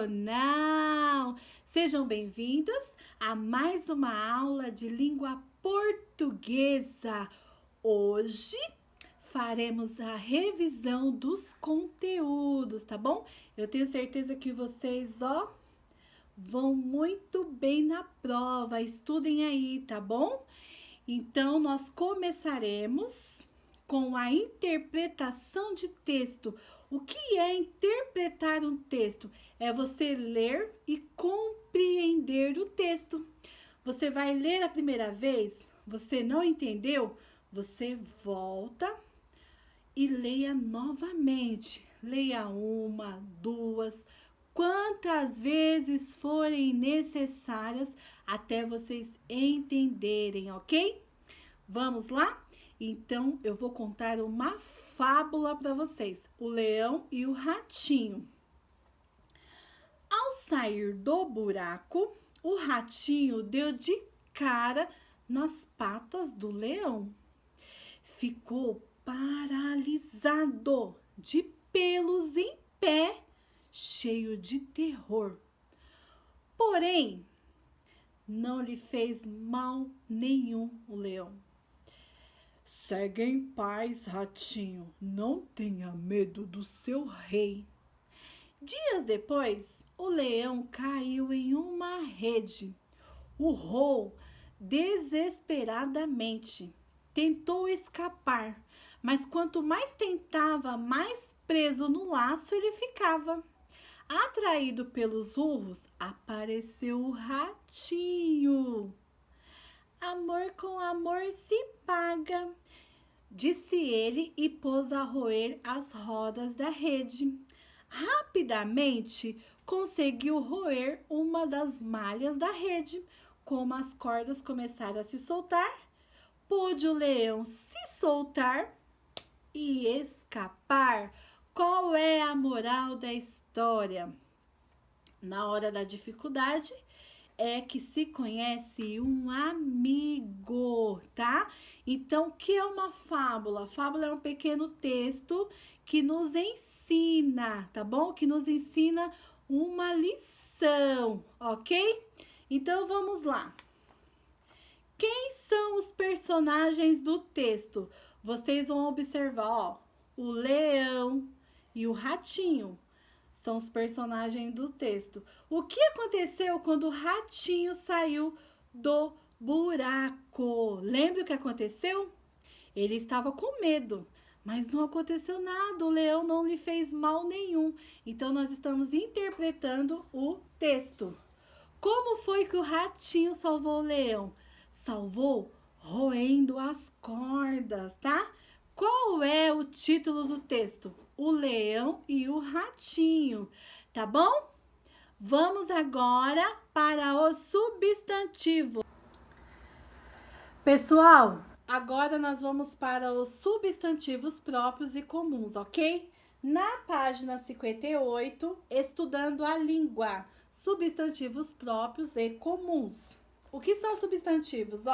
Sensacional! Sejam bem-vindos a mais uma aula de língua portuguesa. Hoje faremos a revisão dos conteúdos, tá bom? Eu tenho certeza que vocês, vão muito bem na prova. Estudem aí, tá bom? Então, nós começaremos com a interpretação de texto. O que é interpretar um texto? É você ler e compreender o texto. Você vai ler a primeira vez, você não entendeu? Você volta e leia novamente. Leia uma, duas, quantas vezes forem necessárias até vocês entenderem, ok? Vamos lá? Então, eu vou contar uma fábula para vocês. O leão e o ratinho. Ao sair do buraco, o ratinho deu de cara nas patas do leão. Ficou paralisado, de pelos em pé, cheio de terror. Porém, não lhe fez mal nenhum o leão. Segue em paz, ratinho, não tenha medo do seu rei. Dias depois, o leão caiu em uma rede. Urrou desesperadamente. Tentou escapar, mas quanto mais tentava, mais preso no laço ele ficava. Atraído pelos urros, apareceu o ratinho. Amor com amor se paga, disse ele e pôs a roer as rodas da rede. Rapidamente conseguiu roer uma das malhas da rede. Como as cordas começaram a se soltar, pôde o leão se soltar e escapar. Qual é a moral da história? Na hora da dificuldade, é que se conhece um amigo, tá? Então, o que é uma fábula? Fábula é um pequeno texto que nos ensina, tá bom? Que nos ensina uma lição, ok? Então, vamos lá. Quem são os personagens do texto? Vocês vão observar, o leão e o ratinho. São os personagens do texto. O que aconteceu quando o ratinho saiu do buraco? Lembra o que aconteceu? Ele estava com medo, mas não aconteceu nada. O leão não lhe fez mal nenhum. Então, nós estamos interpretando o texto. Como foi que o ratinho salvou o leão? Salvou roendo as cordas, tá? Qual é o título do texto? O leão e o ratinho, tá bom? Vamos agora para o substantivo. Pessoal, agora nós vamos para os substantivos próprios e comuns, ok? Na página 58, estudando a língua, substantivos próprios e comuns. O que são substantivos?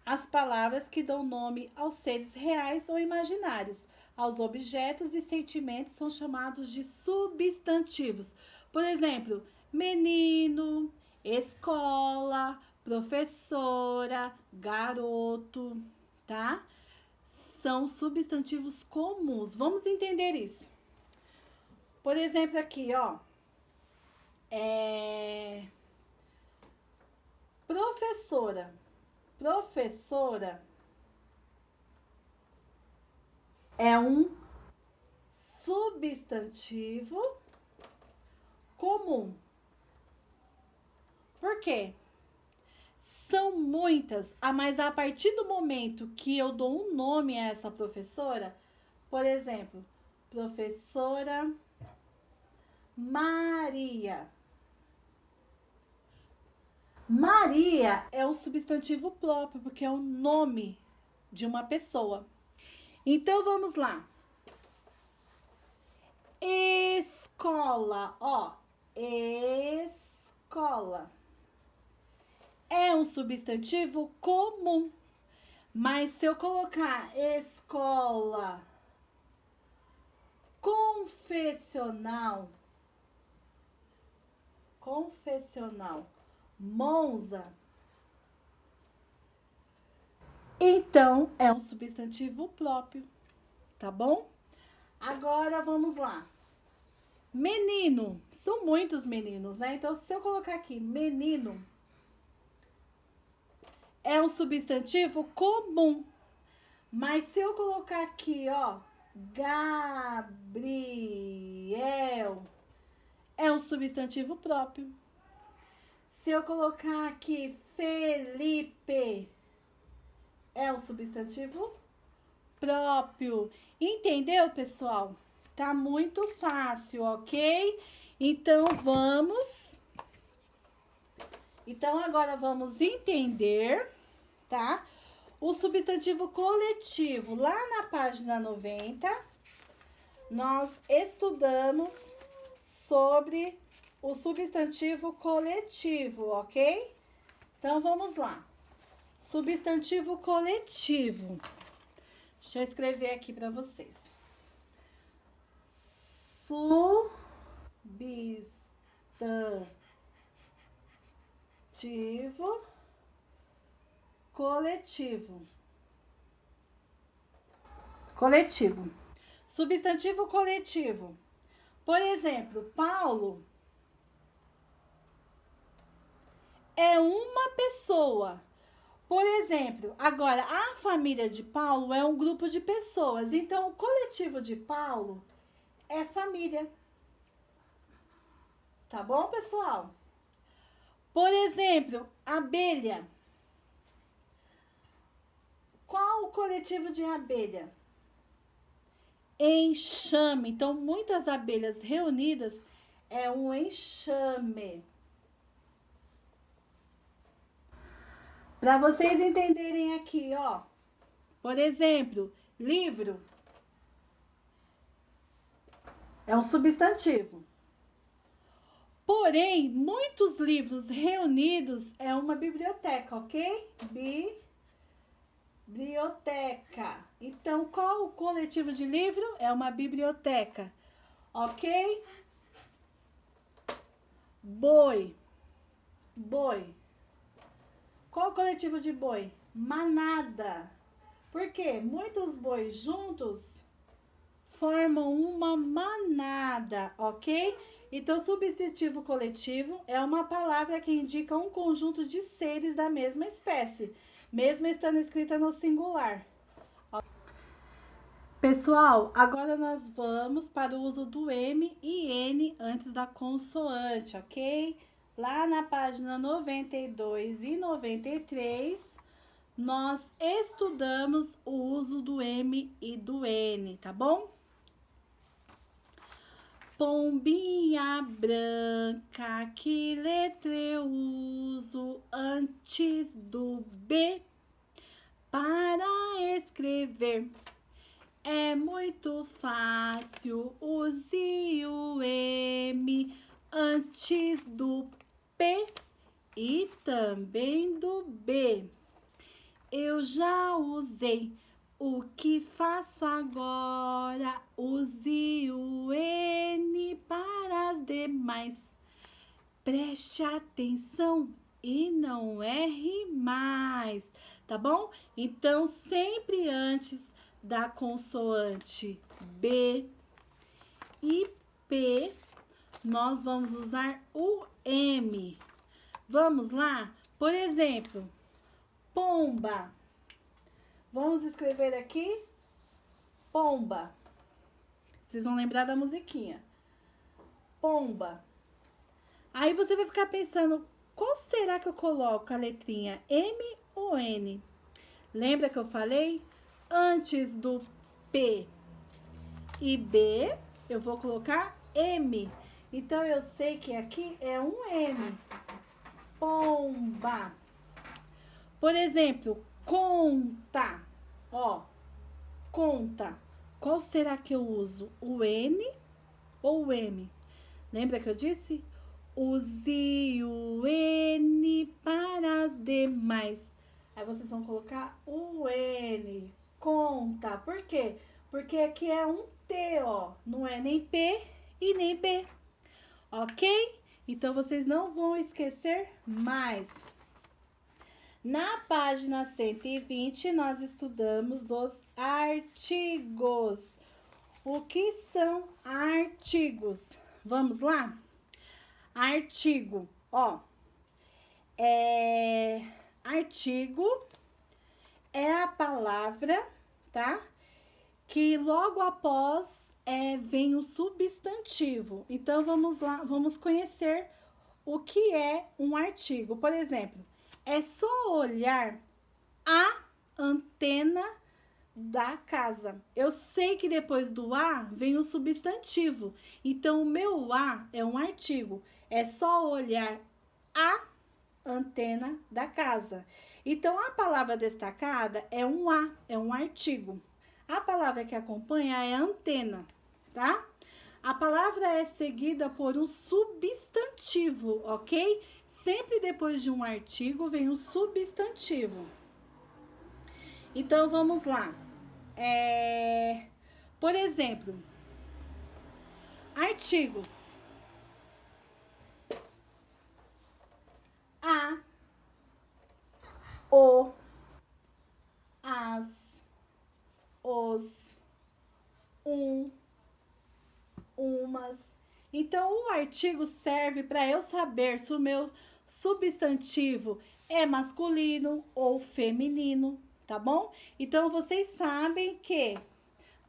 As palavras que dão nome aos seres reais ou imaginários, aos objetos e sentimentos são chamados de substantivos. Por exemplo, menino, escola, professora, garoto, tá? São substantivos comuns. Vamos entender isso. Por exemplo, aqui, professora. Professora é um substantivo comum. Por quê? São muitas, mas a partir do momento que eu dou um nome a essa professora, por exemplo, professora Maria. Maria é um substantivo próprio, porque é o nome de uma pessoa. Então, vamos lá. Escola, escola. É um substantivo comum, mas se eu colocar escola confessional, confessional, Monza. Então, é um substantivo próprio, tá bom? Agora, vamos lá. Menino, são muitos meninos, né? Então, se eu colocar aqui menino, é um substantivo comum. Mas se eu colocar aqui, ó, Gabriel, é um substantivo próprio. Se eu colocar aqui Felipe, é um substantivo próprio. Entendeu, pessoal? Tá muito fácil, ok? Então, agora vamos entender, tá? O substantivo coletivo. Lá na página 90, nós estudamos sobre o substantivo coletivo, ok? Então, vamos lá. Substantivo coletivo. Deixa eu escrever aqui para vocês. Substantivo coletivo. Coletivo. Substantivo coletivo. Por exemplo, Paulo é uma pessoa. Por exemplo, agora, a família de Paulo é um grupo de pessoas. Então, o coletivo de Paulo é família. Tá bom, pessoal? Por exemplo, abelha. Qual o coletivo de abelha? Enxame. Então, muitas abelhas reunidas é um enxame. Para vocês entenderem aqui, ó. Por exemplo, livro é um substantivo. Porém, muitos livros reunidos é uma biblioteca, ok? Biblioteca. Então, qual o coletivo de livro? É uma biblioteca, ok? Boi. Qual o coletivo de boi? Manada. Por quê? Muitos bois juntos formam uma manada, ok? Então, substantivo coletivo é uma palavra que indica um conjunto de seres da mesma espécie, mesmo estando escrita no singular. Pessoal, agora nós vamos para o uso do M e N antes da consoante, ok? Lá na página 92 e 93, nós estudamos o uso do M e do N, tá bom? Pombinha branca, que letra eu uso antes do B para escrever? É muito fácil, use o M antes do P e também do B. Eu já usei. O que faço agora? Use o N para as demais. Preste atenção e não erre mais, tá bom? Então, sempre antes da consoante B e P, nós vamos usar o M. Vamos lá? Por exemplo, pomba. Vamos escrever aqui pomba. Vocês vão lembrar da musiquinha. Pomba. Aí você vai ficar pensando, qual será que eu coloco a letrinha M ou N? Lembra que eu falei? Antes do P e B, eu vou colocar M. Então, eu sei que aqui é um M. Pomba. Por exemplo, conta. Ó, conta. Qual será que eu uso? O N ou o M? Lembra que eu disse? Use o N para as demais. Aí vocês vão colocar o N. Conta. Por quê? Porque aqui é um T, ó. Não é nem P e nem B. Ok? Então, vocês não vão esquecer mais. Na página 120, nós estudamos os artigos. O que são artigos? Vamos lá? Artigo, ó. Artigo é a palavra, tá? Que logo após vem o substantivo. Então, vamos lá, vamos conhecer o que é um artigo. Por exemplo, é só olhar a antena da casa. Eu sei que depois do a vem o substantivo. Então, o meu a é um artigo. É só olhar a antena da casa. Então, a palavra destacada é um a, é um artigo. A palavra que acompanha é antena, tá? A palavra é seguida por um substantivo, ok? Sempre depois de um artigo vem um substantivo. Então, vamos lá. Por exemplo, artigos. A, o, as, os, umas. Então, o artigo serve para eu saber se o meu substantivo é masculino ou feminino, tá bom? Então, vocês sabem que,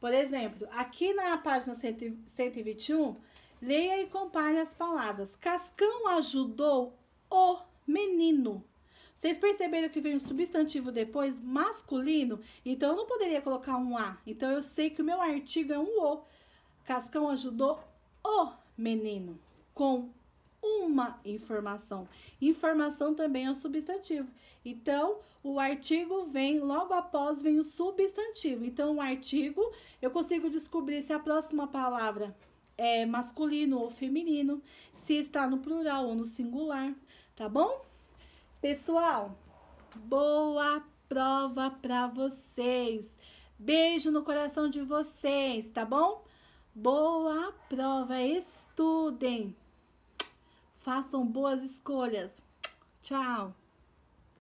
por exemplo, aqui na página 121, leia e compare as palavras. Cascão ajudou o menino. Vocês perceberam que vem um substantivo depois, masculino? Então, eu não poderia colocar um a. Então, eu sei que o meu artigo é um o. Cascão ajudou o menino. Com uma informação. Informação também é um substantivo. Então, o artigo vem, logo após vem o substantivo. Então, o artigo, eu consigo descobrir se a próxima palavra é masculino ou feminino, se está no plural ou no singular, tá bom? Pessoal, boa prova para vocês. Beijo no coração de vocês, tá bom? Boa prova, estudem. Façam boas escolhas. Tchau.